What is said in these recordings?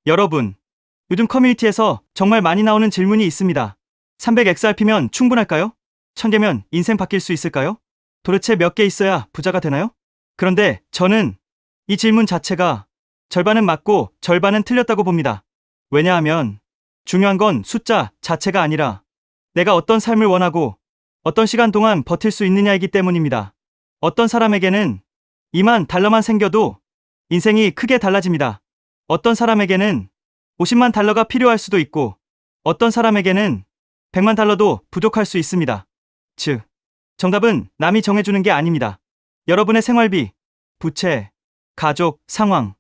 여러분, 요즘 커뮤니티에서 정말 많이 나오는 질문이 있습니다. 300XRP면 충분할까요? 1000개면 인생 바뀔 수 있을까요? 도대체 몇 개 있어야 부자가 되나요? 그런데 저는 이 질문 자체가 절반은 맞고 절반은 틀렸다고 봅니다. 왜냐하면 중요한 건 숫자 자체가 아니라 내가 어떤 삶을 원하고 어떤 시간 동안 버틸 수 있느냐이기 때문입니다. 어떤 사람에게는 2만 달러만 생겨도 인생이 크게 달라집니다. 어떤 사람에게는 50만 달러가 필요할 수도 있고 어떤 사람에게는 100만 달러도 부족할 수 있습니다. 즉, 정답은 남이 정해주는 게 아닙니다. 여러분의 생활비, 부채, 가족, 상황,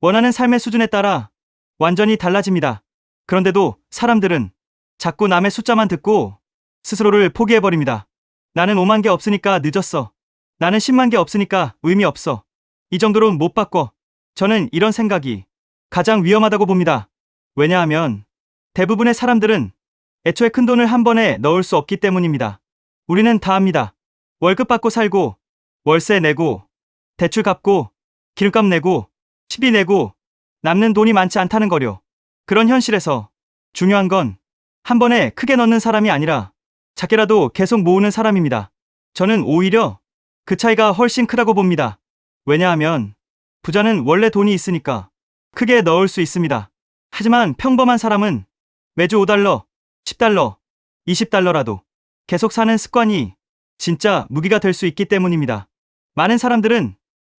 원하는 삶의 수준에 따라 완전히 달라집니다. 그런데도 사람들은 자꾸 남의 숫자만 듣고 스스로를 포기해버립니다. 나는 5만 개 없으니까 늦었어. 나는 10만 개 없으니까 의미 없어. 이 정도로 못 바꿔. 저는 이런 생각이 가장 위험하다고 봅니다. 왜냐하면 대부분의 사람들은 애초에 큰 돈을 한 번에 넣을 수 없기 때문입니다. 우리는 다 압니다. 월급 받고 살고, 월세 내고, 대출 갚고, 기름값 내고, 식비 내고, 남는 돈이 많지 않다는 거요. 그런 현실에서 중요한 건 한 번에 크게 넣는 사람이 아니라 작게라도 계속 모으는 사람입니다. 저는 오히려 그 차이가 훨씬 크다고 봅니다. 왜냐하면 부자는 원래 돈이 있으니까 크게 넣을 수 있습니다. 하지만 평범한 사람은 매주 5달러, 10달러, 20달러라도 계속 사는 습관이 진짜 무기가 될 수 있기 때문입니다. 많은 사람들은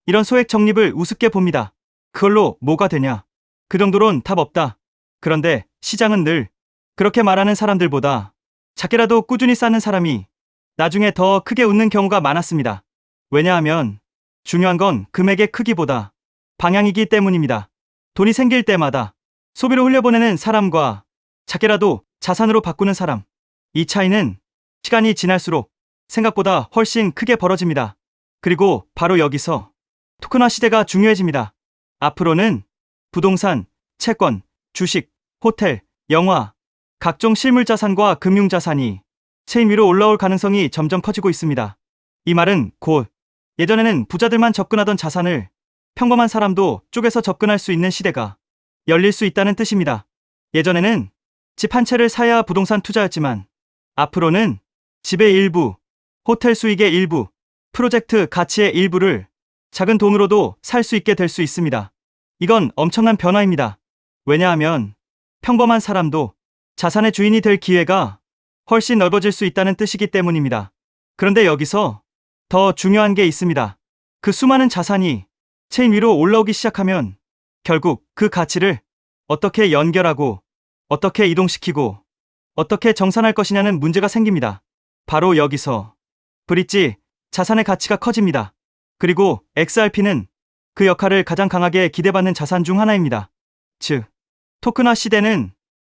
이런 소액 적립을 우습게 봅니다. 그걸로 뭐가 되냐? 그 정도론 답 없다. 그런데 시장은 늘 그렇게 말하는 사람들보다 작게라도 꾸준히 쌓는 사람이 나중에 더 크게 웃는 경우가 많았습니다. 왜냐하면 중요한 건 금액의 크기보다 방향이기 때문입니다. 돈이 생길 때마다 소비로 흘려보내는 사람과 작게라도 자산으로 바꾸는 사람, 이 차이는 시간이 지날수록 생각보다 훨씬 크게 벌어집니다. 그리고 바로 여기서 토큰화 시대가 중요해집니다. 앞으로는 부동산, 채권, 주식, 호텔, 영화, 각종 실물자산과 금융자산이 체인 위로 올라올 가능성이 점점 커지고 있습니다. 이 말은 곧 예전에는 부자들만 접근하던 자산을 평범한 사람도 쪼개서 접근할 수 있는 시대가 열릴 수 있다는 뜻입니다. 예전에는 집 한 채를 사야 부동산 투자였지만 앞으로는 집의 일부, 호텔 수익의 일부, 프로젝트 가치의 일부를 작은 돈으로도 살 수 있게 될 수 있습니다. 이건 엄청난 변화입니다. 왜냐하면 평범한 사람도 자산의 주인이 될 기회가 훨씬 넓어질 수 있다는 뜻이기 때문입니다. 그런데 여기서 더 중요한 게 있습니다. 그 수많은 자산이 체인 위로 올라오기 시작하면 결국 그 가치를 어떻게 연결하고 어떻게 이동시키고 어떻게 정산할 것이냐는 문제가 생깁니다. 바로 여기서 브릿지 자산의 가치가 커집니다. 그리고 XRP는 그 역할을 가장 강하게 기대받는 자산 중 하나입니다. 즉, 토큰화 시대는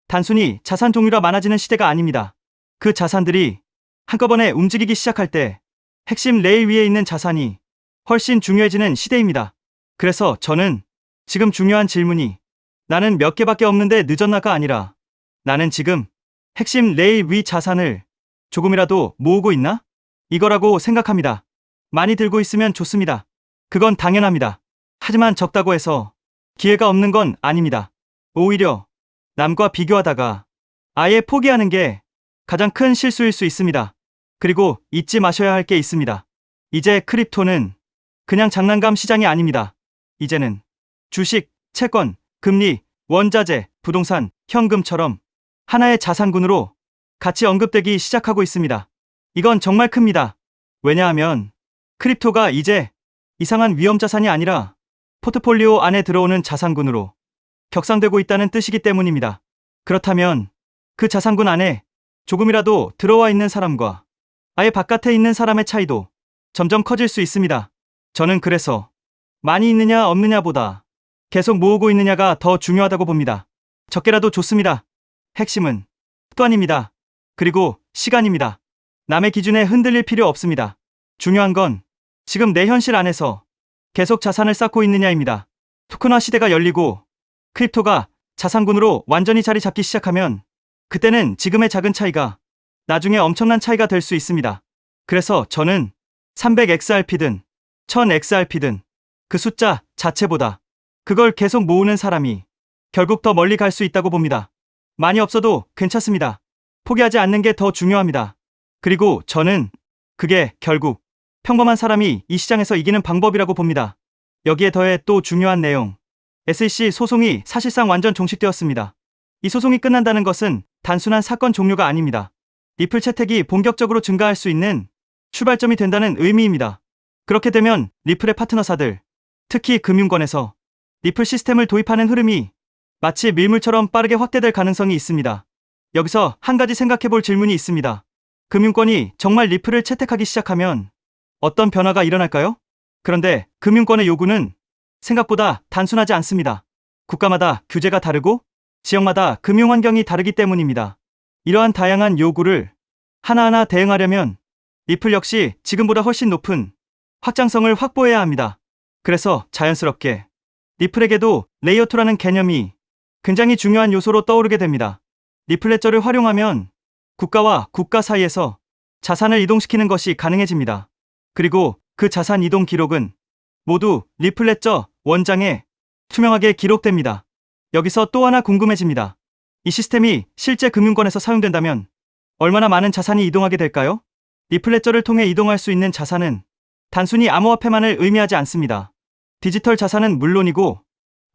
단순히 자산 종류가 많아지는 시대가 아닙니다. 그 자산들이 한꺼번에 움직이기 시작할 때 핵심 레일 위에 있는 자산이 훨씬 중요해지는 시대입니다. 그래서 저는 지금 중요한 질문이 나는 몇 개밖에 없는데 늦었나가 아니라 나는 지금 핵심 레일 위 자산을 조금이라도 모으고 있나? 이거라고 생각합니다. 많이 들고 있으면 좋습니다. 그건 당연합니다. 하지만 적다고 해서 기회가 없는 건 아닙니다. 오히려 남과 비교하다가 아예 포기하는 게 가장 큰 실수일 수 있습니다. 그리고 잊지 마셔야 할 게 있습니다. 이제 크립토는 그냥 장난감 시장이 아닙니다. 이제는 주식, 채권, 금리, 원자재, 부동산, 현금처럼 하나의 자산군으로 같이 언급되기 시작하고 있습니다. 이건 정말 큽니다. 왜냐하면 크립토가 이제 이상한 위험자산이 아니라 포트폴리오 안에 들어오는 자산군으로 격상되고 있다는 뜻이기 때문입니다. 그렇다면 그 자산군 안에 조금이라도 들어와 있는 사람과 아예 바깥에 있는 사람의 차이도 점점 커질 수 있습니다. 저는 그래서 많이 있느냐 없느냐보다 계속 모으고 있느냐가 더 중요하다고 봅니다. 적게라도 좋습니다. 핵심은 습관입니다. 그리고 시간입니다. 남의 기준에 흔들릴 필요 없습니다. 중요한 건 지금 내 현실 안에서 계속 자산을 쌓고 있느냐입니다. 토큰화 시대가 열리고 크립토가 자산군으로 완전히 자리 잡기 시작하면 그때는 지금의 작은 차이가 나중에 엄청난 차이가 될 수 있습니다. 그래서 저는 300XRP든 1000XRP든 그 숫자 자체보다 그걸 계속 모으는 사람이 결국 더 멀리 갈 수 있다고 봅니다. 많이 없어도 괜찮습니다. 포기하지 않는 게 더 중요합니다. 그리고 저는 그게 결국 평범한 사람이 이 시장에서 이기는 방법이라고 봅니다. 여기에 더해 또 중요한 내용. SEC 소송이 사실상 완전 종식되었습니다. 이 소송이 끝난다는 것은 단순한 사건 종료가 아닙니다. 리플 채택이 본격적으로 증가할 수 있는 출발점이 된다는 의미입니다. 그렇게 되면 리플의 파트너사들, 특히 금융권에서 리플 시스템을 도입하는 흐름이 마치 밀물처럼 빠르게 확대될 가능성이 있습니다. 여기서 한 가지 생각해 볼 질문이 있습니다. 금융권이 정말 리플을 채택하기 시작하면 어떤 변화가 일어날까요? 그런데 금융권의 요구는 생각보다 단순하지 않습니다. 국가마다 규제가 다르고 지역마다 금융 환경이 다르기 때문입니다. 이러한 다양한 요구를 하나하나 대응하려면 리플 역시 지금보다 훨씬 높은 확장성을 확보해야 합니다. 그래서 자연스럽게 리플에게도 레이어 2라는 개념이 굉장히 중요한 요소로 떠오르게 됩니다. 리플 레저를 활용하면 국가와 국가 사이에서 자산을 이동시키는 것이 가능해집니다. 그리고 그 자산 이동 기록은 모두 리플 레저 원장에 투명하게 기록됩니다. 여기서 또 하나 궁금해집니다. 이 시스템이 실제 금융권에서 사용된다면 얼마나 많은 자산이 이동하게 될까요? 리플 레저를 통해 이동할 수 있는 자산은 단순히 암호화폐만을 의미하지 않습니다. 디지털 자산은 물론이고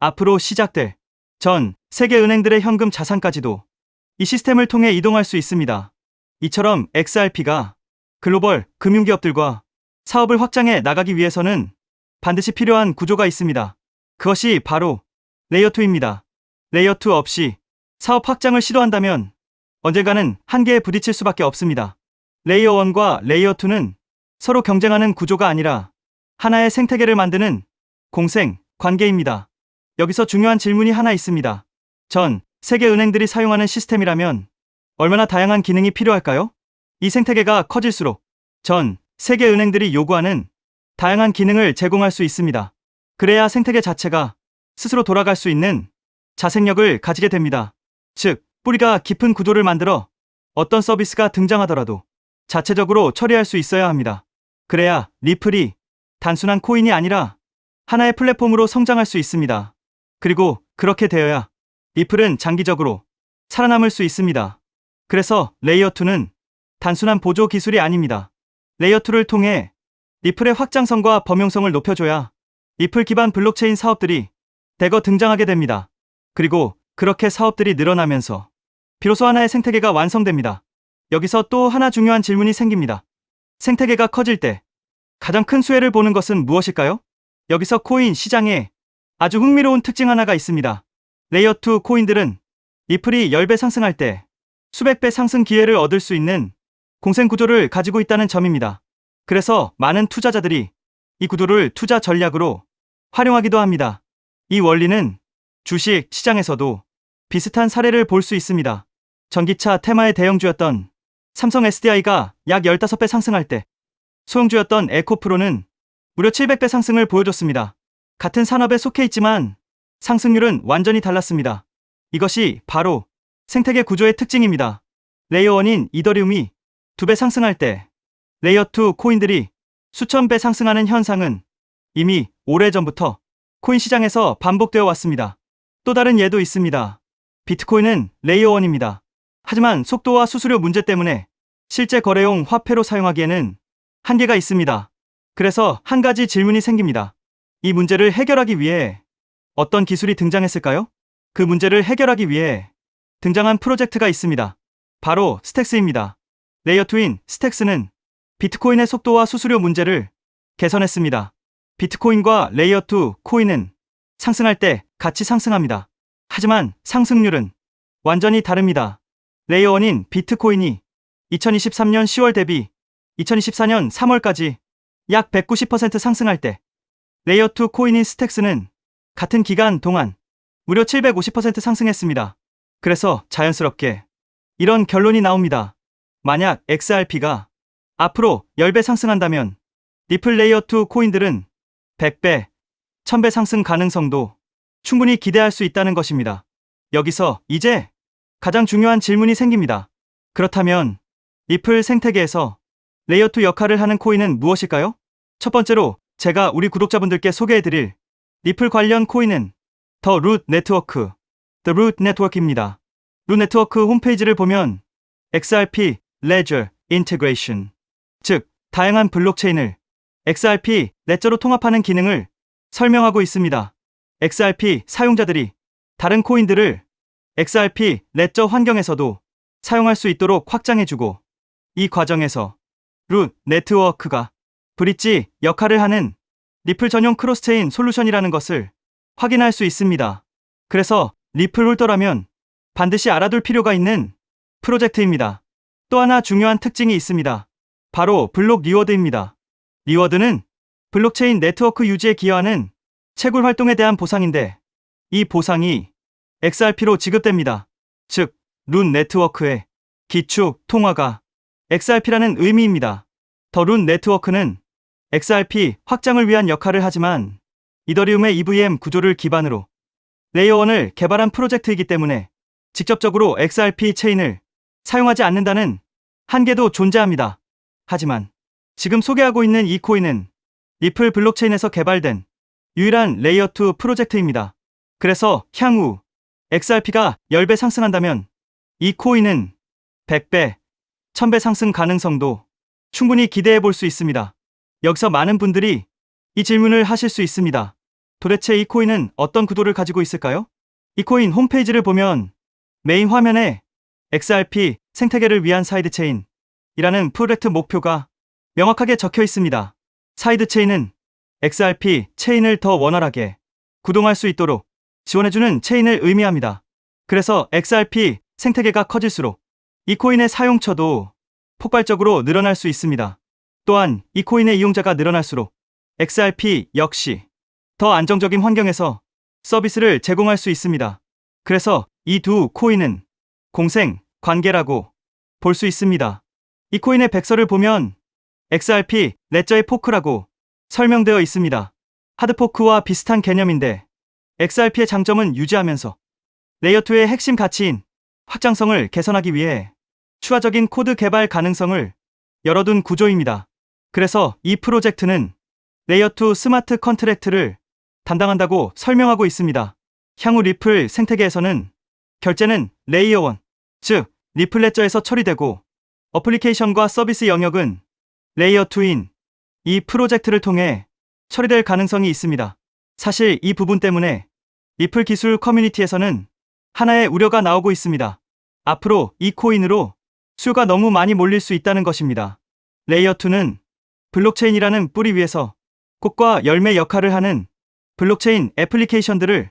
앞으로 시작될 전 세계 은행들의 현금 자산까지도 이 시스템을 통해 이동할 수 있습니다. 이처럼 XRP가 글로벌 금융기업들과 사업을 확장해 나가기 위해서는 반드시 필요한 구조가 있습니다. 그것이 바로 레이어 2입니다. 레이어 2 없이 사업 확장을 시도한다면 언젠가는 한계에 부딪힐 수밖에 없습니다. 레이어 1과 레이어 2는 서로 경쟁하는 구조가 아니라 하나의 생태계를 만드는 공생 관계입니다. 여기서 중요한 질문이 하나 있습니다. 전 세계 은행들이 사용하는 시스템이라면 얼마나 다양한 기능이 필요할까요? 이 생태계가 커질수록 전 세계 은행들이 요구하는 다양한 기능을 제공할 수 있습니다. 그래야 생태계 자체가 스스로 돌아갈 수 있는 자생력을 가지게 됩니다. 즉, 뿌리가 깊은 구조를 만들어 어떤 서비스가 등장하더라도 자체적으로 처리할 수 있어야 합니다. 그래야 리플이 단순한 코인이 아니라 하나의 플랫폼으로 성장할 수 있습니다. 그리고 그렇게 되어야 리플은 장기적으로 살아남을 수 있습니다. 그래서 레이어 2는 단순한 보조 기술이 아닙니다. 레이어 2를 통해 리플의 확장성과 범용성을 높여줘야 리플 기반 블록체인 사업들이 대거 등장하게 됩니다. 그리고 그렇게 사업들이 늘어나면서 비로소 하나의 생태계가 완성됩니다. 여기서 또 하나 중요한 질문이 생깁니다. 생태계가 커질 때 가장 큰 수혜를 보는 것은 무엇일까요? 여기서 코인 시장에 아주 흥미로운 특징 하나가 있습니다. 레이어 2 코인들은 리플이 10배 상승할 때 수백 배 상승 기회를 얻을 수 있는 공생 구조를 가지고 있다는 점입니다. 그래서 많은 투자자들이 이 구조를 투자 전략으로 활용하기도 합니다. 이 원리는 주식 시장에서도 비슷한 사례를 볼 수 있습니다. 전기차 테마의 대형주였던 삼성 SDI가 약 15배 상승할 때 소형주였던 에코프로는 무려 700배 상승을 보여줬습니다. 같은 산업에 속해 있지만 상승률은 완전히 달랐습니다. 이것이 바로 생태계 구조의 특징입니다. 레이어 1인 이더리움이 2배 상승할 때 레이어 2 코인들이 수천 배 상승하는 현상은 이미 오래전부터 코인 시장에서 반복되어 왔습니다. 또 다른 예도 있습니다. 비트코인은 레이어 1입니다. 하지만 속도와 수수료 문제 때문에 실제 거래용 화폐로 사용하기에는 한계가 있습니다. 그래서 한 가지 질문이 생깁니다. 이 문제를 해결하기 위해 어떤 기술이 등장했을까요? 그 문제를 해결하기 위해 등장한 프로젝트가 있습니다. 바로 스택스입니다. 레이어 2인 스택스는 비트코인의 속도와 수수료 문제를 개선했습니다. 비트코인과 레이어 2 코인은 상승할 때 같이 상승합니다. 하지만 상승률은 완전히 다릅니다. 레이어 1인 비트코인이 2023년 10월 대비 2024년 3월까지 약 190% 상승할 때 레이어 2 코인인 스택스는 같은 기간 동안 무려 750% 상승했습니다. 그래서 자연스럽게 이런 결론이 나옵니다. 만약 XRP가 앞으로 10배 상승한다면 리플 레이어 2 코인들은 100배, 1000배 상승 가능성도 충분히 기대할 수 있다는 것입니다. 여기서 이제 가장 중요한 질문이 생깁니다. 그렇다면 리플 생태계에서 레이어 2 역할을 하는 코인은 무엇일까요? 첫 번째로 제가 우리 구독자분들께 소개해드릴 리플 관련 코인은 더 룻 네트워크 The Root Network입니다. 룻 네트워크 홈페이지를 보면 XRP Ledger Integration, 즉 다양한 블록체인을 XRP 레저로 통합하는 기능을 설명하고 있습니다. XRP 사용자들이 다른 코인들을 XRP 레저 환경에서도 사용할 수 있도록 확장해주고, 이 과정에서 룻 네트워크가 브릿지 역할을 하는 리플 전용 크로스체인 솔루션이라는 것을 확인할 수 있습니다. 그래서 리플 홀더라면 반드시 알아둘 필요가 있는 프로젝트입니다. 또 하나 중요한 특징이 있습니다. 바로 블록 리워드입니다. 리워드는 블록체인 네트워크 유지에 기여하는 채굴 활동에 대한 보상인데, 이 보상이 XRP로 지급됩니다. 즉, 룻 네트워크의 기축 통화가 XRP라는 의미입니다. 더 룻 네트워크는 XRP 확장을 위한 역할을 하지만 이더리움의 EVM 구조를 기반으로 레이어 1을 개발한 프로젝트이기 때문에 직접적으로 XRP 체인을 사용하지 않는다는 한계도 존재합니다. 하지만 지금 소개하고 있는 이 코인은 리플 블록체인에서 개발된 유일한 레이어 2 프로젝트입니다. 그래서 향후 XRP가 10배 상승한다면 이 코인은 100배, 1000배 상승 가능성도 충분히 기대해 볼 수 있습니다. 여기서 많은 분들이 이 질문을 하실 수 있습니다. 도대체 이 코인은 어떤 구도를 가지고 있을까요? 이 코인 홈페이지를 보면 메인 화면에 XRP 생태계를 위한 사이드체인이라는 프로젝트 목표가 명확하게 적혀 있습니다. 사이드체인은 XRP 체인을 더 원활하게 구동할 수 있도록 지원해주는 체인을 의미합니다. 그래서 XRP 생태계가 커질수록 이 코인의 사용처도 폭발적으로 늘어날 수 있습니다. 또한 이 코인의 이용자가 늘어날수록 XRP 역시 더 안정적인 환경에서 서비스를 제공할 수 있습니다. 그래서 이 두 코인은 공생 관계라고 볼 수 있습니다. 이 코인의 백서를 보면 XRP 레저의 포크라고 설명되어 있습니다. 하드포크와 비슷한 개념인데 XRP의 장점은 유지하면서 레이어2의 핵심 가치인 확장성을 개선하기 위해 추가적인 코드 개발 가능성을 열어둔 구조입니다. 그래서 이 프로젝트는 레이어2 스마트 컨트랙트를 담당한다고 설명하고 있습니다. 향후 리플 생태계에서는 결제는 레이어 1, 즉 리플 레저에서 처리되고 어플리케이션과 서비스 영역은 레이어 2인 이 프로젝트를 통해 처리될 가능성이 있습니다. 사실 이 부분 때문에 리플 기술 커뮤니티에서는 하나의 우려가 나오고 있습니다. 앞으로 이 코인으로 수요가 너무 많이 몰릴 수 있다는 것입니다. 레이어 2는 블록체인이라는 뿌리 위에서 꽃과 열매 역할을 하는 블록체인 애플리케이션들을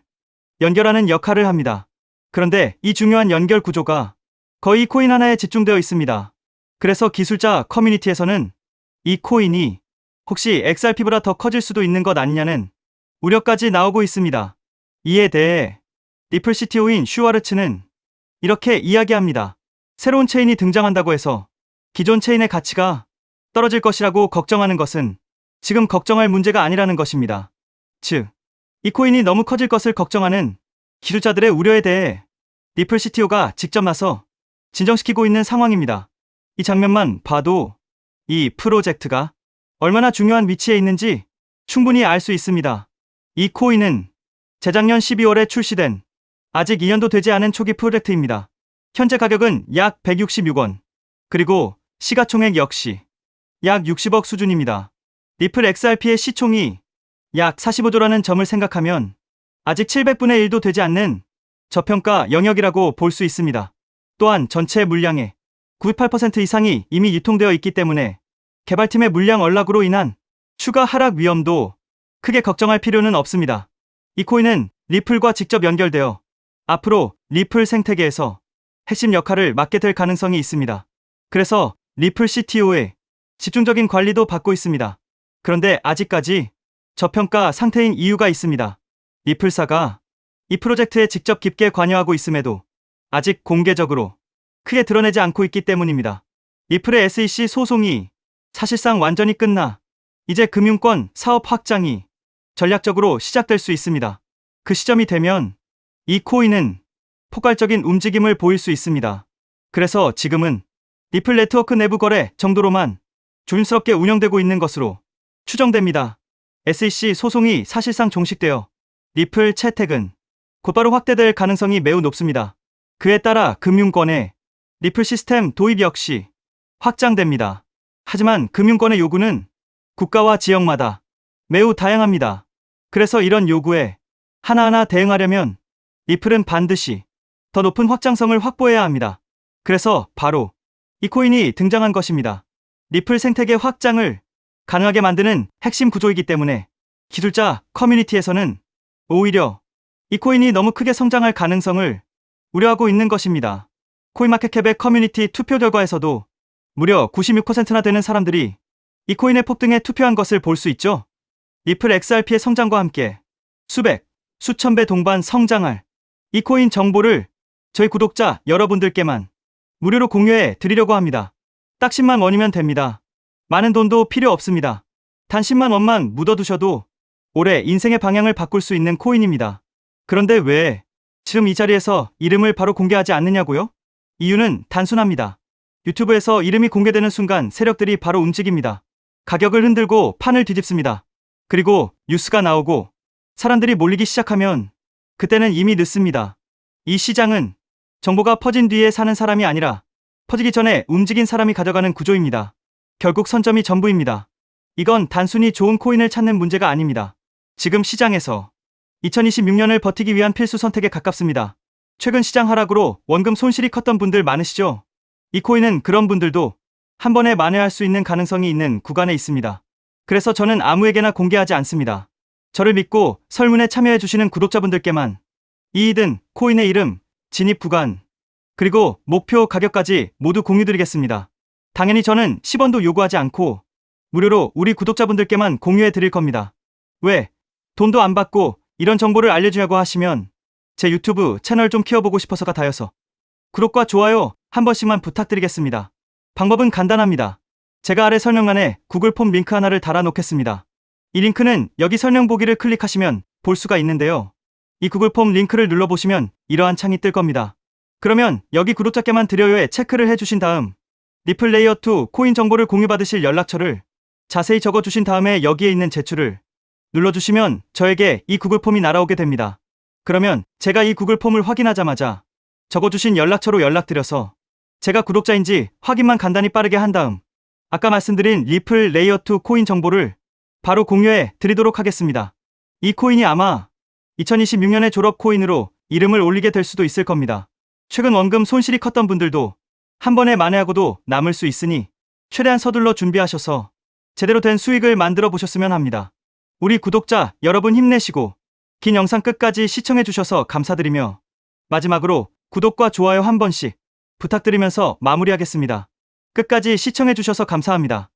연결하는 역할을 합니다. 그런데 이 중요한 연결 구조가 거의 코인 하나에 집중되어 있습니다. 그래서 기술자 커뮤니티에서는 이 코인이 혹시 XRP보다 더 커질 수도 있는 것 아니냐는 우려까지 나오고 있습니다. 이에 대해 리플 CTO인 슈와르츠는 이렇게 이야기합니다. 새로운 체인이 등장한다고 해서 기존 체인의 가치가 떨어질 것이라고 걱정하는 것은 지금 걱정할 문제가 아니라는 것입니다. 즉, 이 코인이 너무 커질 것을 걱정하는 기술자들의 우려에 대해 리플 CTO가 직접 나서 진정시키고 있는 상황입니다. 이 장면만 봐도 이 프로젝트가 얼마나 중요한 위치에 있는지 충분히 알 수 있습니다. 이 코인은 재작년 12월에 출시된 아직 2년도 되지 않은 초기 프로젝트입니다. 현재 가격은 약 166원, 그리고 시가총액 역시 약 60억 수준입니다. 리플 XRP의 시총이 약 45조라는 점을 생각하면 아직 700분의 1도 되지 않는 저평가 영역이라고 볼 수 있습니다. 또한 전체 물량의 98% 이상이 이미 유통되어 있기 때문에 개발팀의 물량 언락으로 인한 추가 하락 위험도 크게 걱정할 필요는 없습니다. 이 코인은 리플과 직접 연결되어 앞으로 리플 생태계에서 핵심 역할을 맡게 될 가능성이 있습니다. 그래서 리플 CTO의 집중적인 관리도 받고 있습니다. 그런데 아직까지 저평가 상태인 이유가 있습니다. 리플사가 이 프로젝트에 직접 깊게 관여하고 있음에도 아직 공개적으로 크게 드러내지 않고 있기 때문입니다. 리플의 SEC 소송이 사실상 완전히 끝나 이제 금융권 사업 확장이 전략적으로 시작될 수 있습니다. 그 시점이 되면 이 코인은 폭발적인 움직임을 보일 수 있습니다. 그래서 지금은 리플 네트워크 내부 거래 정도로만 조심스럽게 운영되고 있는 것으로 추정됩니다. SEC 소송이 사실상 종식되어 리플 채택은 곧바로 확대될 가능성이 매우 높습니다. 그에 따라 금융권의 리플 시스템 도입 역시 확장됩니다. 하지만 금융권의 요구는 국가와 지역마다 매우 다양합니다. 그래서 이런 요구에 하나하나 대응하려면 리플은 반드시 더 높은 확장성을 확보해야 합니다. 그래서 바로 이 코인이 등장한 것입니다. 리플 생태계 확장을 가능하게 만드는 핵심 구조이기 때문에 기술자 커뮤니티에서는 오히려 이 코인이 너무 크게 성장할 가능성을 우려하고 있는 것입니다. 코인마켓캡의 커뮤니티 투표 결과에서도 무려 96%나 되는 사람들이 이 코인의 폭등에 투표한 것을 볼 수 있죠. 리플 XRP의 성장과 함께 수백, 수천 배 동반 성장할 이 코인 정보를 저희 구독자 여러분들께만 무료로 공유해 드리려고 합니다. 딱 10만 원이면 됩니다. 많은 돈도 필요 없습니다. 단 10만 원만 묻어두셔도 올해 인생의 방향을 바꿀 수 있는 코인입니다. 그런데 왜 지금 이 자리에서 이름을 바로 공개하지 않느냐고요? 이유는 단순합니다. 유튜브에서 이름이 공개되는 순간 세력들이 바로 움직입니다. 가격을 흔들고 판을 뒤집습니다. 그리고 뉴스가 나오고 사람들이 몰리기 시작하면 그때는 이미 늦습니다. 이 시장은 정보가 퍼진 뒤에 사는 사람이 아니라 퍼지기 전에 움직인 사람이 가져가는 구조입니다. 결국 선점이 전부입니다. 이건 단순히 좋은 코인을 찾는 문제가 아닙니다. 지금 시장에서 2026년을 버티기 위한 필수 선택에 가깝습니다. 최근 시장 하락으로 원금 손실이 컸던 분들 많으시죠? 이 코인은 그런 분들도 한 번에 만회할 수 있는 가능성이 있는 구간에 있습니다. 그래서 저는 아무에게나 공개하지 않습니다. 저를 믿고 설문에 참여해 주시는 구독자분들께만 이익은 코인의 이름, 진입 구간, 그리고 목표 가격까지 모두 공유드리겠습니다. 당연히 저는 10원도 요구하지 않고 무료로 우리 구독자분들께만 공유해 드릴 겁니다. 왜? 돈도 안 받고 이런 정보를 알려주냐고 하시면 제 유튜브 채널 좀 키워보고 싶어서가 다여서 구독과 좋아요 한 번씩만 부탁드리겠습니다. 방법은 간단합니다. 제가 아래 설명란에 구글 폼 링크 하나를 달아놓겠습니다. 이 링크는 여기 설명 보기를 클릭하시면 볼 수가 있는데요. 이 구글 폼 링크를 눌러보시면 이러한 창이 뜰 겁니다. 그러면 여기 구독자께만 드려요에 체크를 해주신 다음 리플 레이어2 코인 정보를 공유받으실 연락처를 자세히 적어주신 다음에 여기에 있는 제출을 눌러주시면 저에게 이 구글 폼이 날아오게 됩니다. 그러면 제가 이 구글 폼을 확인하자마자 적어주신 연락처로 연락드려서 제가 구독자인지 확인만 간단히 빠르게 한 다음 아까 말씀드린 리플 레이어2 코인 정보를 바로 공유해 드리도록 하겠습니다. 이 코인이 아마 2026년의 졸업 코인으로 이름을 올리게 될 수도 있을 겁니다. 최근 원금 손실이 컸던 분들도 한 번에 만회하고도 남을 수 있으니 최대한 서둘러 준비하셔서 제대로 된 수익을 만들어 보셨으면 합니다. 우리 구독자 여러분 힘내시고 긴 영상 끝까지 시청해 주셔서 감사드리며 마지막으로 구독과 좋아요 한 번씩 부탁드리면서 마무리하겠습니다. 끝까지 시청해 주셔서 감사합니다.